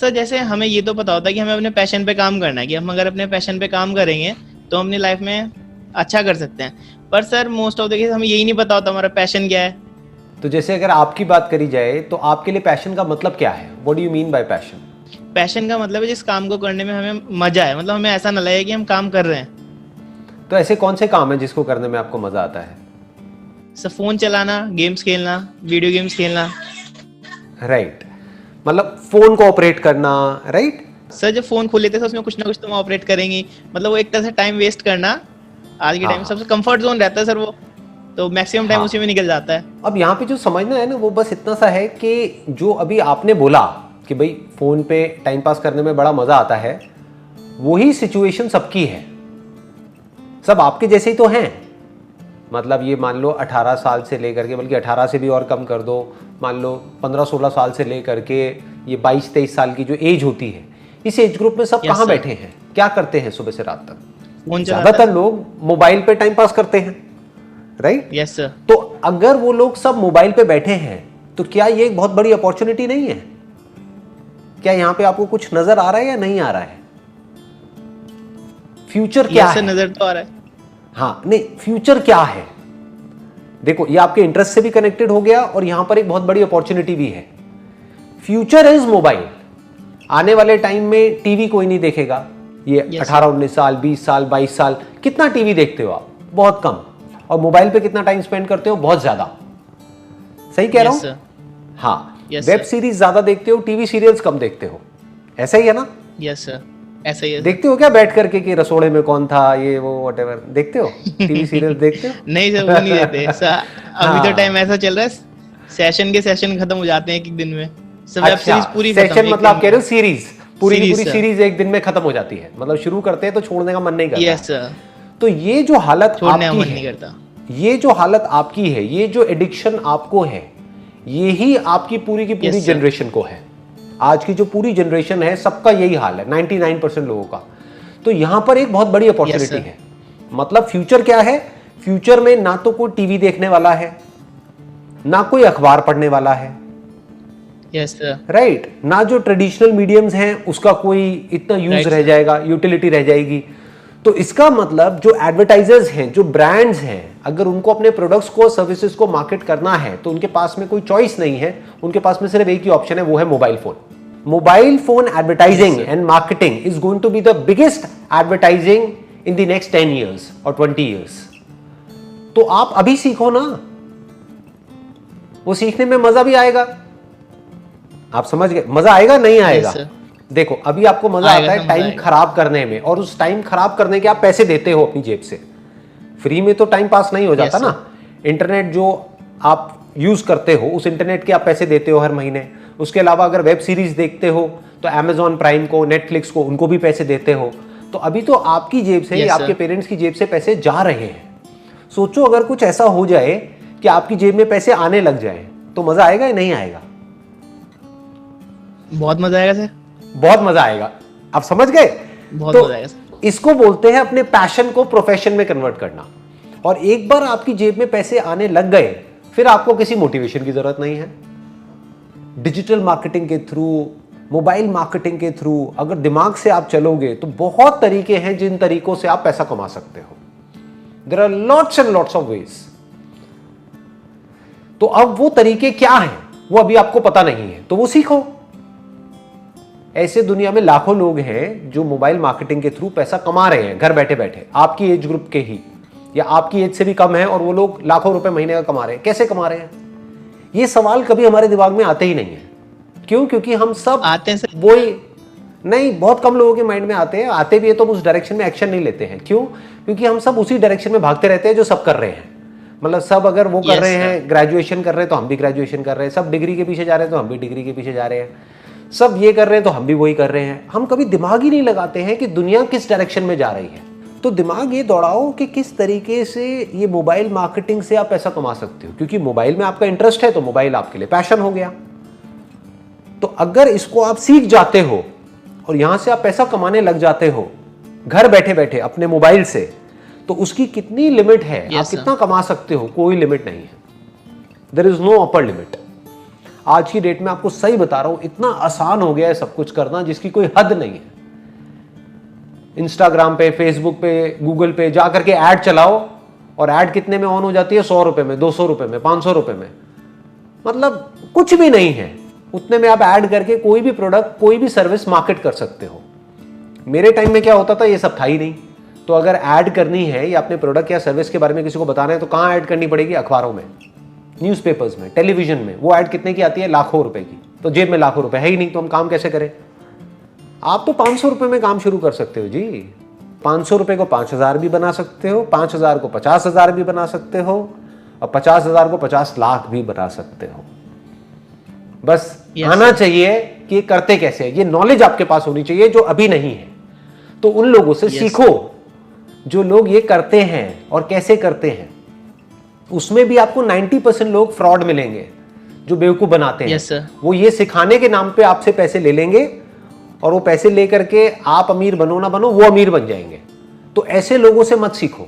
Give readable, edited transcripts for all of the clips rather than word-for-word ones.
Sir जैसे हमें ये तो पता होता है कि हमें अपने पैशन पे काम करना है, कि हम अगर अपने पैशन पे काम करेंगे तो हम अपनी लाइफ में अच्छा कर सकते हैं। पर sir most of the case हमें यही नहीं पता होता हमारा पैशन क्या है। तो जैसे अगर आपकी बात करी जाए तो आपके लिए पैशन का मतलब क्या है? What do you mean by passion? Passion का मतलब है जिस काम को करने में हमें मजा है, मतलब हमें ऐसा ना लगे कि हम काम कर रहे हैं। तो ऐसे कौन से काम है जिसको करने में आपको मजा आता है? सर फोन चलाना, गेम्स खेलना, वीडियो गेम्स खेलना। राइट, मतलब फोन को ऑपरेट करना, राइट? सर जब फोन खोल लेते हैं तो उसमें कुछ ना कुछ तो हम ऑपरेट करेंगे, मतलब वो एक तरह से टाइम वेस्ट करना आज के टाइम में सबसे कंफर्ट जोन रहता है सर वो, तो मैक्सिमम टाइम उसी में निकल जाता है। अब यहाँ पे जो समझना है ना वो बस इतना सा है कि जो अभी आपने बोला कि भाई फोन पे टाइम पास करने में बड़ा मजा आता है, वही सिचुएशन सबकी है, सब आपके जैसे ही तो हैं। मतलब ये मान लो 18 साल से लेकर के, बल्कि 18 से भी और कम कर दो, मान लो 15-16 साल से लेकर के ये 22-23 साल की जो एज होती है, इस एज ग्रुप में सब कहाँ बैठे हैं, क्या करते हैं सुबह से रात तक? ज्यादातर लोग मोबाइल पे टाइम पास करते हैं, राइट? Yes sir. तो अगर वो लोग सब मोबाइल पे बैठे हैं तो क्या ये एक बहुत बड़ी अपॉर्चुनिटी नहीं है? क्या यहाँ पे आपको कुछ नजर आ रहा है या नहीं आ रहा है? फ्यूचर क्या है? नजर तो आ रहा है। हाँ, नहीं, फ्यूचर क्या है? देखो, ये आपके इंटरेस्ट से भी कनेक्टेड हो गया और यहां पर एक बहुत बड़ी अपॉर्चुनिटी भी है। Future is mobile. आने वाले टाइम में टीवी कोई नहीं देखेगा। ये 18-19 साल, 20 साल, 22 साल, कितना टीवी देखते हो आप? बहुत कम। और मोबाइल पे कितना टाइम स्पेंड करते हो? बहुत ज्यादा। सही कह रहा हूं? हाँ। वेब सीरीज ज्यादा देखते हो, टीवी सीरियल्स कम देखते हो, ऐसा ही है ना? यस सर, ऐसा ही है। देखते हो क्या बैठ करके कि रसोड़े में कौन था, ये वो व्हाटएवर, देखते हो? टीवी सीरियल देखते हो? नहीं सर, वो नहीं देखते सर। अभी तो टाइम ऐसा चल रहा है, सेशन के सेशन खत्म हो जाते हैं एक दिन में। वेब सीरीज पूरी सेशन मतलब आप कह रहे हो सीरीज पूरी की पूरी सीरीज एक दिन में खत्म हो जाती है, मतलब शुरू करते हैं तो छोड़ने का मन नहीं करता। Yes sir. तो ये जो हालत छोड़ने का मन आपकी नहीं है, करता, ये जो हालत आपकी है, ये जो एडिक्शन आपको है, ये ही आपकी पूरी की पूरी जनरेशन को है। आज की जो पूरी जनरेशन है सबका यही हाल है, 99% लोगों का। तो यहां पर एक बहुत बड़ी अपॉर्चुनिटी है। मतलब फ्यूचर क्या है? फ्यूचर में ना तो कोई टीवी देखने वाला है, ना कोई अखबार पढ़ने वाला है, यस सर, राइट? ना जो ट्रेडिशनल मीडियम्स हैं उसका कोई इतना यूज रह जाएगा, यूटिलिटी रह जाएगी। तो इसका मतलब जो एडवर्टाइजर्स हैं, जो ब्रांड्स हैं, अगर उनको अपने प्रोडक्ट्स को, सर्विसेज को मार्केट करना है तो उनके पास में कोई चॉइस नहीं है, उनके पास में सिर्फ एक ही ऑप्शन है, वो है mobile phone. Mobile phone advertising and marketing is going to be the biggest advertising in the next 10 years और 20 years। तो आप अभी सीखो ना, वो सीखने में मजा भी आएगा। आप समझ गए? मजा आएगा नहीं आएगा? देखो, अभी आपको मजा आता है टाइम खराब करने में, और उस टाइम खराब करने के आप पैसे देते हो अपनी जेब से। फ्री में तो टाइम पास नहीं हो जाता ना। इंटरनेट जो आप यूज करते हो, उस इंटरनेट के आप पैसे देते हो हर महीने। उसके अलावा अगर वेब सीरीज देखते हो तो Amazon प्राइम को, नेटफ्लिक्स को, उनको भी पैसे देते हो। तो अभी तो आपकी जेब से, आपके पेरेंट्स की जेब से पैसे जा रहे हैं। सोचो अगर कुछ ऐसा हो जाए कि आपकी जेब में पैसे आने लग जाए, तो मजा आएगा या नहीं आएगा? बहुत मजा आएगा सर, बहुत मजा आएगा। आप समझ गए? बहुत तो मजा आएगा। इसको बोलते हैं अपने पैशन को प्रोफेशन में कन्वर्ट करना। और एक बार आपकी जेब में पैसे आने लग गए, फिर आपको किसी मोटिवेशन की जरूरत नहीं है। डिजिटल मार्केटिंग के थ्रू, मोबाइल मार्केटिंग के थ्रू अगर दिमाग से आप चलोगे तो बहुत तरीके हैं जिन तरीकों से आप पैसा कमा सकते हो। There are lots and lots of ways. तो अब वो तरीके क्या हैं वो अभी आपको पता नहीं है, तो वो सीखो। ऐसे दुनिया में लाखों लोग हैं जो मोबाइल मार्केटिंग के थ्रू पैसा कमा रहे हैं घर बैठे बैठे, आपकी एज ग्रुप के ही, या आपकी एज से भी कम है, और वो लोग लाखों रुपए महीने का कमा रहे हैं। कैसे कमा रहे हैं? ये सवाल कभी हमारे दिमाग में आते ही नहीं है। क्यों? क्योंकि हम सब आते हैं सर, वही नहीं, बहुत कम लोगों के माइंड में आते हैं। आते भी है तो उस डायरेक्शन में एक्शन नहीं लेते हैं। क्यों? क्योंकि हम सब उसी डायरेक्शन में भागते रहते हैं जो सब कर रहे हैं। मतलब सब अगर वो कर रहे हैं, ग्रेजुएशन कर रहे हैं तो हम भी ग्रेजुएशन कर रहे हैं, सब डिग्री के पीछे जा रहे हैं तो हम भी डिग्री के पीछे जा रहे हैं, सब ये कर रहे हैं तो हम भी वही कर रहे हैं। हम कभी दिमाग ही नहीं लगाते हैं कि दुनिया किस डायरेक्शन में जा रही है। तो दिमाग ये दौड़ाओ कि किस तरीके से ये मोबाइल मार्केटिंग से आप पैसा कमा सकते हो, क्योंकि मोबाइल में आपका इंटरेस्ट है तो मोबाइल आपके लिए पैशन हो गया। तो अगर इसको आप सीख जाते हो और यहां से आप पैसा कमाने लग जाते हो घर बैठे बैठे अपने मोबाइल से, तो उसकी कितनी लिमिट है, आप कितना कमा सकते हो? कोई लिमिट नहीं है। There is no upper limit. आज की डेट में आपको सही बता रहा हूं, इतना आसान हो गया है सब कुछ करना जिसकी कोई हद नहीं है। इंस्टाग्राम पे, फेसबुक पे, गूगल पे जा करके ऐड चलाओ और ऐड कितने में ऑन हो जाती है? 100 रुपए में, 200 रुपए में, 500 रुपए में, मतलब कुछ भी नहीं है। उतने में आप ऐड करके कोई भी प्रोडक्ट, कोई भी सर्विस मार्केट कर सकते हो। मेरे टाइम में क्या होता था, ये सब था ही नहीं। तो अगर ऐड करनी है या अपने प्रोडक्ट या सर्विस के बारे में किसी को बताना है तो कहाँ ऐड करनी पड़ेगी? अखबारों में, न्यूज़पेपर्स में, टेलीविजन में। वो ऐड कितने की आती है? लाखों रुपए की। तो जेब में लाखों रुपए है ही नहीं, तो हम काम कैसे करें? आप तो 500 रुपए में काम शुरू कर सकते हो जी। 500 रुपए को 5000 भी बना सकते हो, 5000 को 50,000 भी बना सकते हो, और 50,000 को 50 लाख भी बना सकते हो। बस आना चाहिए कि ये करते कैसे है, ये नॉलेज आपके पास होनी चाहिए जो अभी नहीं है। तो उन लोगों से सीखो जो लोग ये करते हैं और कैसे करते हैं। उसमें भी आपको 90% लोग फ्रॉड मिलेंगे जो बेवकूफ बनाते हैं। वो ये सिखाने के नाम पे आपसे पैसे ले लेंगे और वो पैसे लेकर के आप अमीर बनो ना बनो, वो अमीर बन जाएंगे। तो ऐसे लोगों से मत सीखो,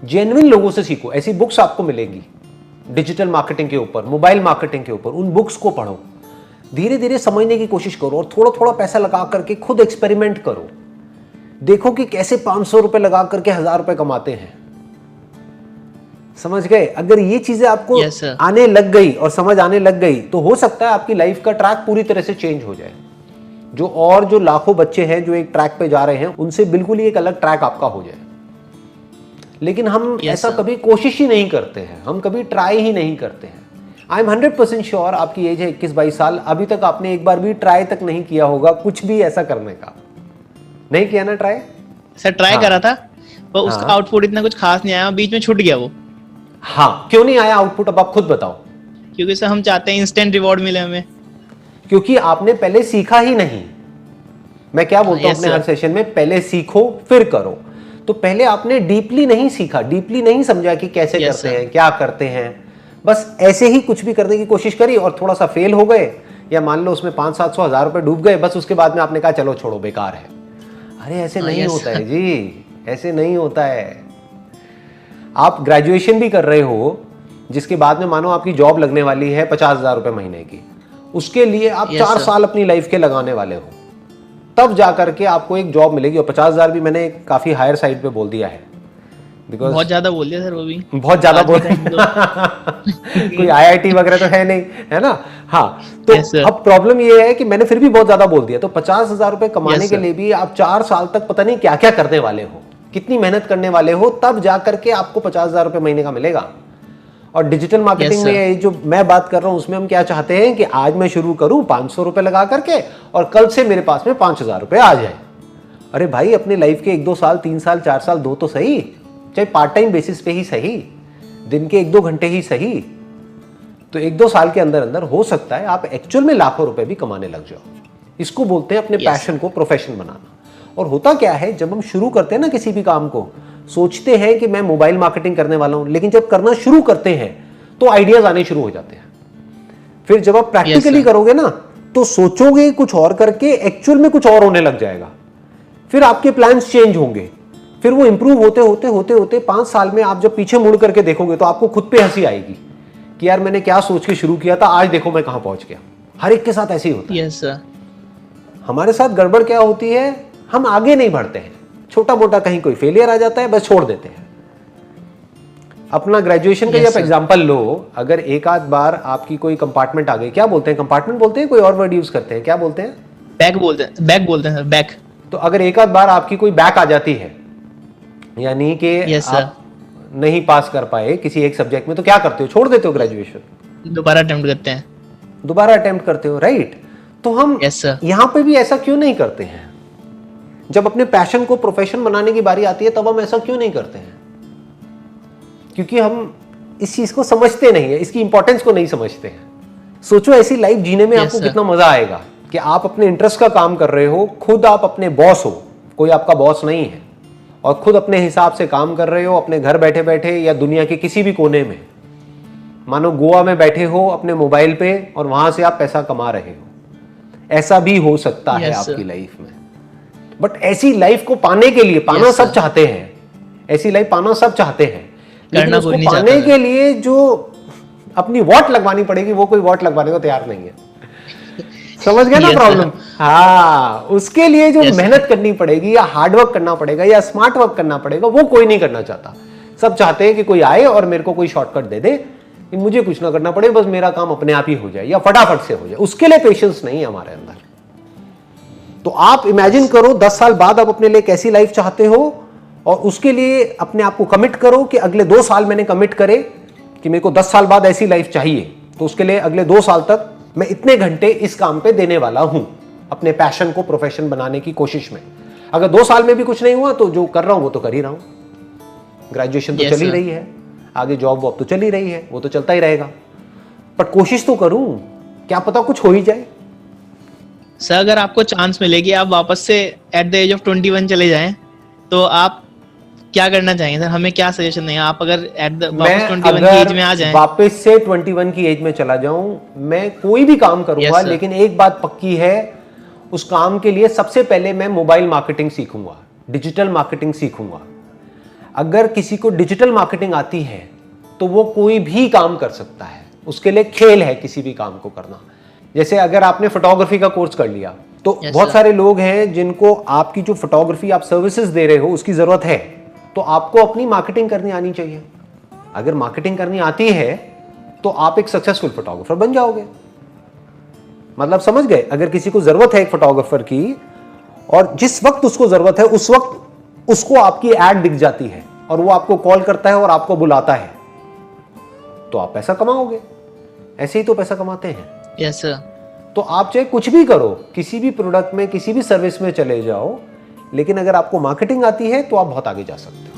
जेन्युइन लोगों से सीखो। ऐसी बुक्स आपको मिलेंगी डिजिटल मार्केटिंग के ऊपर, मोबाइल मार्केटिंग के ऊपर। उन बुक्स को पढ़ो, धीरे धीरे समझने की कोशिश करो और थोड़ा थोड़ा पैसा लगा करके खुद एक्सपेरिमेंट करो। देखो कि कैसे 500 रुपए लगा करके 1000 रुपए कमाते हैं। समझ गए? अगर ये चीजें आपको आने लग गई और समझ आने लग गई तो हो सकता है आपकी लाइफ का ट्रैक पूरी तरह से चेंज हो जाए। जो लाखों बच्चे हैं जो एक ट्रैक पे जा रहे हैं, उनसे बिल्कुल ही एक अलग ट्रैक आपका हो जाए। लेकिन हम ऐसा कभी कोशिश ही नहीं करते हैं, हम कभी ट्राई ही नहीं करते हैं। आई एम 100% श्योर, आपकी एज है 21-22 साल, अभी तक आपने एक बार भी ट्राई तक नहीं किया होगा कुछ भी ऐसा करने का। नहीं किया ना ट्राई? सर ट्राई करा था पर उसका आउटपुट इतना कुछ खास नहीं आया, बीच में छूट गया वो। हाँ, क्यों नहीं आया आउटपुट? अब आप खुद बताओ। क्योंकि सर हम चाहते हैं इंस्टेंट रिवॉर्ड मिले हमें। क्योंकि आपने पहले सीखा ही नहीं। मैं क्या बोलता हूं अपने हर सेशन में, पहले सीखो फिर करो। तो पहले आपने डीपली नहीं सीखा, डीपली नहीं समझा कि कैसे करते हैं, क्या करते हैं। बस ऐसे ही कुछ भी करने की कोशिश करी और थोड़ा सा फेल हो गए, या मान लो उसमें 500-700 हज़ार रुपए डूब गए, बस उसके बाद में आपने कहा चलो छोड़ो बेकार है। अरे ऐसे नहीं होता है जी, ऐसे नहीं होता है। आप ग्रेजुएशन भी कर रहे हो, जिसके बाद में मानो आपकी जॉब लगने वाली है 50,000 रुपए महीने की, उसके लिए आप 4 साल अपनी लाइफ के लगाने वाले हो, तब जाकर के आपको एक जॉब मिलेगी। और 50,000 भी मैंने काफी हायर साइड पे बोल दिया है, बिकॉज बहुत ज्यादा बोल दिया सर, वो भी बहुत ज्यादा बोल कोई IIT वगैरह तो है नहीं, है ना? हाँ, तो अब प्रॉब्लम ये है कि मैंने फिर भी बहुत ज्यादा बोल दिया। तो 50,000 रुपए कमाने के लिए भी आप 4 साल तक पता नहीं क्या क्या करने वाले हो, कितनी मेहनत करने वाले हो, तब जाकर के आपको 50,000 रुपए महीने का मिलेगा। और डिजिटल मार्केटिंग में जो मैं बात कर रहा हूं उसमें हम क्या चाहते हैं कि आज मैं शुरू करूं 500 रुपए लगा करके और कल से मेरे पास में 5,000 रुपए आ जाए। अरे भाई, अपने लाइफ के 1-2 साल, 3 साल, 4 साल दो तो सही, चाहे पार्ट टाइम बेसिस पे ही सही, दिन के 1-2 घंटे ही सही। तो 1-2 साल के अंदर अंदर हो सकता है आप एक्चुअल में लाखों रुपए भी कमाने लग जाओ। इसको बोलते हैं अपने पैशन को प्रोफेशन बनाना। और होता क्या है, जब हम शुरू करते हैं ना किसी भी काम को, सोचते हैं कि मैं मोबाइल मार्केटिंग करने वाला हूं, लेकिन जब करना शुरू करते हैं तो आइडियाज आने शुरू हो जाते हैं। फिर जब आप प्रैक्टिकली करोगे ना, तो सोचोगे कुछ और करके एक्चुअल में कुछ और होने लग जाएगा। फिर आपके प्लान्स चेंज होंगे, फिर वो इंप्रूव होते होते होते होते 5 साल में आप जब पीछे मुड़ करके देखोगे तो आपको खुद पे हंसी आएगी कि यार मैंने क्या सोच के शुरू किया था, आज देखो मैं कहां पहुंच गया। हर एक के साथ ऐसे ही होता है। Yes sir. हमारे साथ गड़बड़ क्या होती है, हम आगे नहीं बढ़ते हैं, छोटा मोटा कहीं कोई फेलियर आ जाता है, बस छोड़ देते हैं। अपना ग्रेजुएशन का जब एग्जांपल लो, अगर एक आध बार आपकी कोई कंपार्टमेंट आ गई, क्या बोलते हैं, कंपार्टमेंट बोलते हैं, कोई और वर्ड यूज करते हैं, क्या बोलते हैं? बैक बोलते हैं, बैक बोलते हैं सर, बैक। तो अगर एक आध बार आपकी कोई बैक आ जाती है, यानी कि आप नहीं पास कर पाए किसी एक सब्जेक्ट में, तो क्या करते हो? छोड़ देते हो ग्रेजुएशन, दोबारा अटेम्प्ट करते हैं। दोबारा अटेम्प्ट करते हो, राइट? तो हम यहां पे भी ऐसा क्यों नहीं करते हैं? जब अपने पैशन को प्रोफेशन बनाने की बारी आती है तब हम ऐसा क्यों नहीं करते हैं? क्योंकि हम इस चीज को समझते नहीं है, इसकी इंपॉर्टेंस को नहीं समझते हैं। सोचो ऐसी लाइफ जीने में आपको कितना मजा आएगा कि आप अपने इंटरेस्ट का काम कर रहे हो, खुद आप अपने बॉस हो, कोई आपका बॉस नहीं है, और खुद अपने हिसाब से काम कर रहे हो, अपने घर बैठे बैठे या दुनिया के किसी भी कोने में, मानो गोवा में बैठे हो अपने मोबाइल पे और वहां से आप पैसा कमा रहे हो। ऐसा भी हो सकता है आपकी लाइफ में। बट ऐसी लाइफ को पाने के लिए, पाना सब चाहते हैं, ऐसी लाइफ पाना सब चाहते हैं, लेकिन उसको पाने के लिए जो अपनी वॉट लगवानी पड़ेगी, वो कोई वॉट लगवाने को तैयार नहीं है। समझ गए ना प्रॉब्लम? हाँ, उसके लिए जो मेहनत करनी पड़ेगी या हार्डवर्क करना पड़ेगा या स्मार्ट वर्क करना पड़ेगा, वो कोई नहीं करना चाहता। सब चाहते हैं कि कोई आए और मेरे को कोई शॉर्टकट दे दे, मुझे कुछ ना करना पड़े, बस मेरा काम अपने आप ही हो जाए या फटाफट से हो जाए। उसके लिए पेशेंस नहीं है हमारे अंदर। तो आप इमेजिन करो 10 साल बाद आप अपने लिए कैसी लाइफ चाहते हो, और उसके लिए अपने आप को कमिट करो कि अगले 2 साल मैंने कमिट करे कि मेरे को 10 साल बाद ऐसी लाइफ चाहिए, तो उसके लिए अगले 2 साल तक मैं इतने घंटे इस काम पे देने वाला हूं, अपने पैशन को प्रोफेशन बनाने की कोशिश में। अगर 2 साल में भी कुछ नहीं हुआ तो जो कर रहा हूं वो तो कर ही रहा हूं। ग्रेजुएशन तो चल ही रही है, आगे जॉब वॉब तो चल ही रही है, वो तो चलता ही रहेगा, पर कोशिश तो करूं, क्या पता कुछ हो ही जाए। सर अगर आपको चांस मिलेगी आप वापस से एट द एज ऑफ 21 चले जाएं, तो आप क्या करना चाहेंगे सर? हमें क्या सजेशन देंगे आप अगर एट द वापस 21 की एज में आ जाएं? वापस से 21 की एज में चला जाऊं, मैं कोई भी काम करूंगा, लेकिन एक बात पक्की है, उस काम के लिए सबसे पहले मैं मोबाइल मार्केटिंग सीखूंगा, डिजिटल मार्केटिंग सीखूंगा। अगर किसी को डिजिटल मार्केटिंग आती है तो वो कोई भी काम कर सकता है, उसके लिए खेल है किसी भी काम को करना। जैसे अगर आपने फोटोग्राफी का कोर्स कर लिया तो बहुत सारे लोग हैं जिनको आपकी जो फोटोग्राफी आप सर्विसेज दे रहे हो उसकी जरूरत है, तो आपको अपनी मार्केटिंग करनी आनी चाहिए। अगर मार्केटिंग करनी आती है तो आप एक सक्सेसफुल फोटोग्राफर बन जाओगे। मतलब समझ गए? अगर किसी को जरूरत है एक फोटोग्राफर की, और जिस वक्त उसको जरूरत है उस वक्त उसको आपकी एड दिख जाती है और वो आपको कॉल करता है और आपको बुलाता है, तो आप पैसा कमाओगे। ऐसे ही तो पैसा कमाते हैं। Yes sir. तो आप चाहे कुछ भी करो, किसी भी प्रोडक्ट में, किसी भी सर्विस में चले जाओ, लेकिन अगर आपको मार्केटिंग आती है तो आप बहुत आगे जा सकते हो।